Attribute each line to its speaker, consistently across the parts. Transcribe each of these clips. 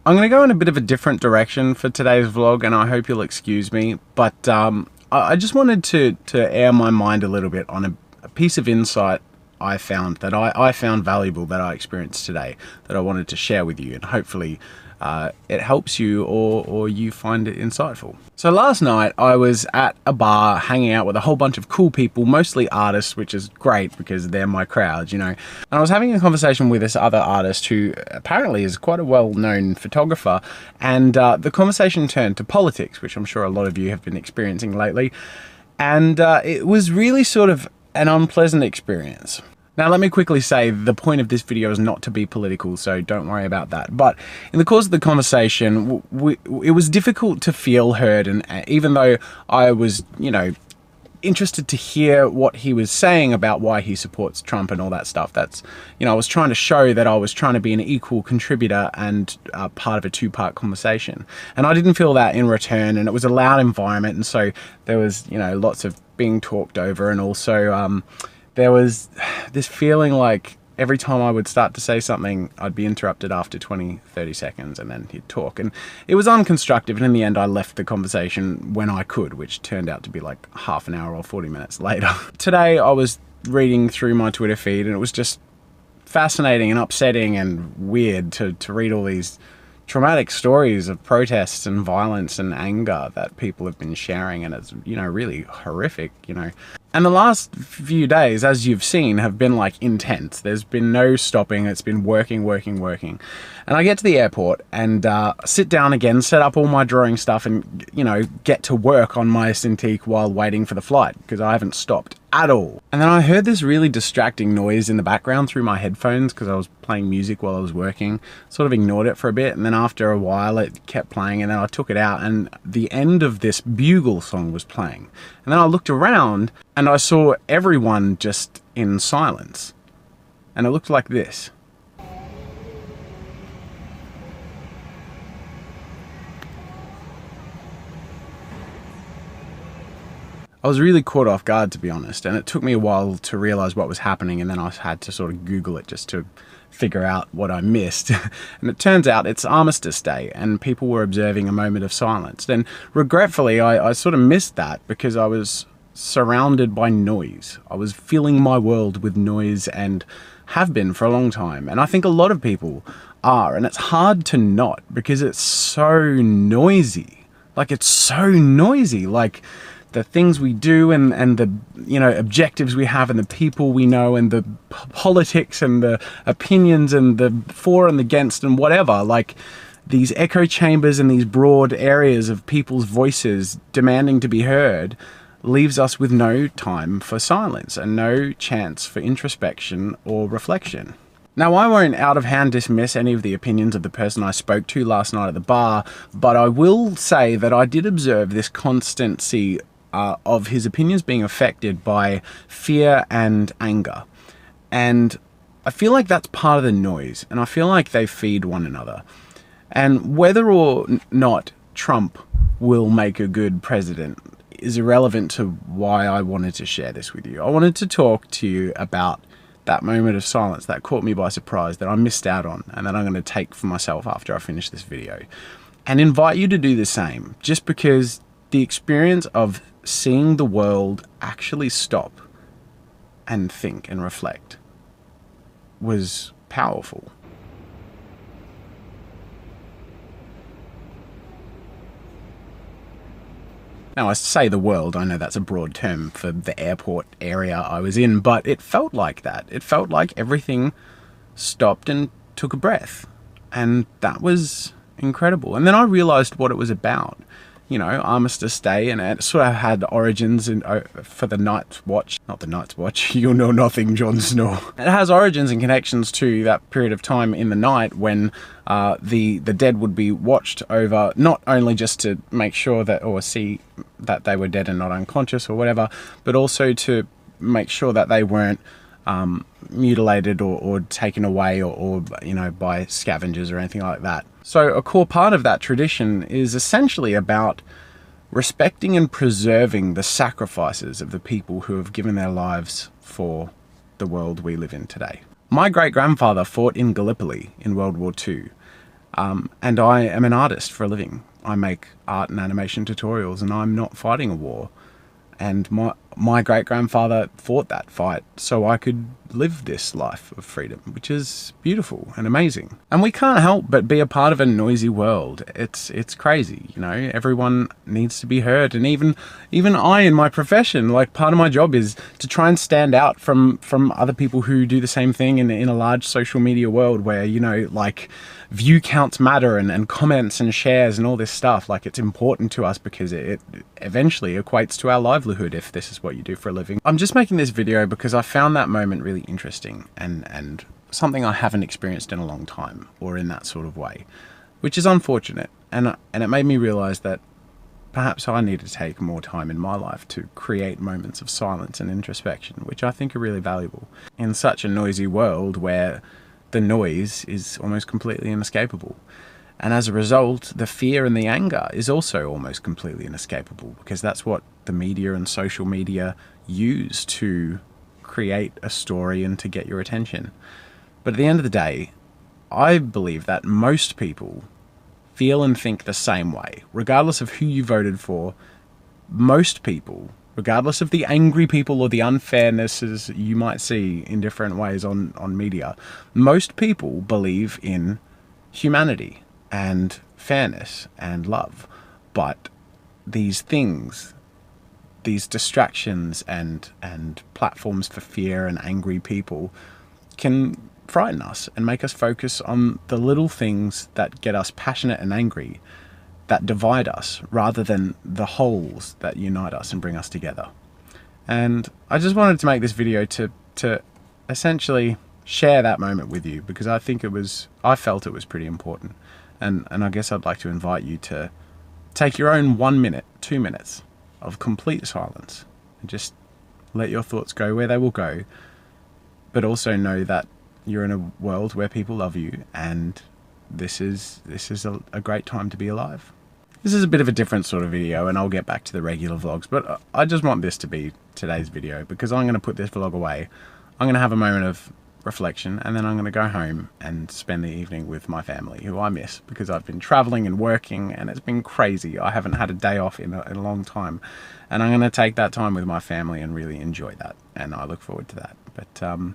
Speaker 1: I'm going to go in a bit of a different direction for today's vlog, and I hope you'll excuse me, but I just wanted to air my mind a little bit on a piece of insight I found that I found valuable, that I experienced today, that I wanted to share with you, and hopefully it helps you or you find it insightful. So last night I was at a bar hanging out with a whole bunch of cool people, mostly artists, which is great because they're my crowd, you know. And I was having a conversation with this other artist who apparently is quite a well-known photographer, and the conversation turned to politics, which I'm sure a lot of you have been experiencing lately. And it was really sort of an unpleasant experience. Now, let me quickly say the point of this video is not to be political, so don't worry about that. But in the course of the conversation, it was difficult to feel heard, and even though I was, you know, interested to hear what he was saying about why he supports Trump and all that stuff, that's, you know, I was trying to show that I was trying to be an equal contributor and part of a two-part conversation. And I didn't feel that in return, and it was a loud environment, and so there was, you know, lots of being talked over, and also there was this feeling like every time I would start to say something, I'd be interrupted after 20, 30 seconds, and then he'd talk. And it was unconstructive, and in the end I left the conversation when I could, which turned out to be like half an hour or 40 minutes later. Today I was reading through my Twitter feed, and it was just fascinating and upsetting and weird to read all these traumatic stories of protests and violence and anger that people have been sharing, and it's, you know, really horrific, you know. And the last few days, as you've seen, have been like intense. There's been no stopping. It's been working. And I get to the airport and sit down again, set up all my drawing stuff, and, you know, get to work on my Cintiq while waiting for the flight, because I haven't stopped at all. And then I heard this really distracting noise in the background through my headphones because I was playing music while I was working. Sort of ignored it for a bit, and then after a while it kept playing, and then I took it out and the end of this bugle song was playing. And then I looked around and I saw everyone just in silence. And it looked like this. I was really caught off guard, to be honest, and it took me a while to realize what was happening, and then I had to sort of Google it just to figure out what I missed. And it turns out it's Armistice Day, and people were observing a moment of silence. And regretfully, I sort of missed that because I was surrounded by noise. I was filling my world with noise, and have been for a long time. And I think a lot of people are, and it's hard to not because it's so noisy. Like, it's so noisy. Like, the things we do and the, you know, objectives we have and the people we know and the politics and the opinions and the for and the against and whatever, like these echo chambers and these broad areas of people's voices demanding to be heard leaves us with no time for silence and no chance for introspection or reflection. Now, I won't out of hand dismiss any of the opinions of the person I spoke to last night at the bar, but I will say that I did observe this constancy of his opinions being affected by fear and anger. And I feel like that's part of the noise, and I feel like they feed one another. And whether or not Trump will make a good president is irrelevant to why I wanted to share this with you. I wanted to talk to you about that moment of silence that caught me by surprise, that I missed out on, and that I'm going to take for myself after I finish this video. And invite you to do the same, just because the experience of seeing the world actually stop and think and reflect was powerful. Now, I say the world, I know that's a broad term for the airport area I was in, but it felt like that. It felt like everything stopped and took a breath. And that was incredible. And then I realized what it was about. You know, Armistice Day, and it sort of had origins in, for the Night's Watch. Not the Night's Watch, you'll know nothing, Jon Snow. It has origins and connections to that period of time in the night when the dead would be watched over, not only just to make sure that, or see that they were dead and not unconscious or whatever, but also to make sure that they weren't mutilated or taken away or you know, by scavengers or anything like that. So a core part of that tradition is essentially about respecting and preserving the sacrifices of the people who have given their lives for the world we live in today. My great-grandfather fought in Gallipoli in World War II. And I am an artist for a living. I make art and animation tutorials, and I'm not fighting a war. And my great-grandfather fought that fight so I could live this life of freedom, which is beautiful and amazing. And we can't help but be a part of a noisy world. It's crazy, you know. Everyone needs to be heard, and even I in my profession, like, part of my job is to try and stand out from other people who do the same thing in a large social media world where, you know, like, view counts matter and comments and shares and all this stuff. Like, it's important to us because it eventually equates to our livelihood if this is what you do for a living. I'm just making this video because I found that moment really interesting and something I haven't experienced in a long time, or in that sort of way, which is unfortunate. And it made me realize that perhaps I need to take more time in my life to create moments of silence and introspection, which I think are really valuable in such a noisy world where the noise is almost completely inescapable. And as a result, the fear and the anger is also almost completely inescapable, because that's what the media and social media use to create a story and to get your attention. But at the end of the day, I believe that most people feel and think the same way, regardless of who you voted for. Most people, regardless of the angry people or the unfairnesses you might see in different ways on media, most people believe in humanity and fairness and love. But these things, these distractions and platforms for fear and angry people can frighten us and make us focus on the little things that get us passionate and angry, that divide us, rather than the wholes that unite us and bring us together. And I just wanted to make this video to essentially share that moment with you, because I felt it was pretty important. And I guess I'd like to invite you to take your own 1 minute, 2 minutes of complete silence and just let your thoughts go where they will go, but also know that you're in a world where people love you, and this is a great time to be alive. This is a bit of a different sort of video, and I'll get back to the regular vlogs, but I just want this to be today's video, because I'm going to put this vlog away. I'm going to have a moment of reflection, and then I'm going to go home and spend the evening with my family, who I miss, because I've been traveling and working, and it's been crazy. I haven't had a day off in a long time, and I'm going to take that time with my family and really enjoy that, and I look forward to that. But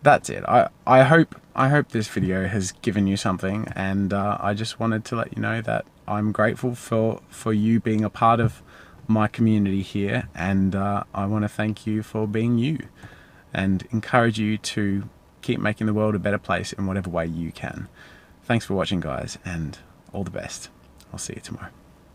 Speaker 1: that's it. I hope this video has given you something, and I just wanted to let you know that I'm grateful for you being a part of my community here, and I want to thank you for being you, and encourage you to keep making the world a better place in whatever way you can. Thanks for watching, guys, and all the best. I'll see you tomorrow.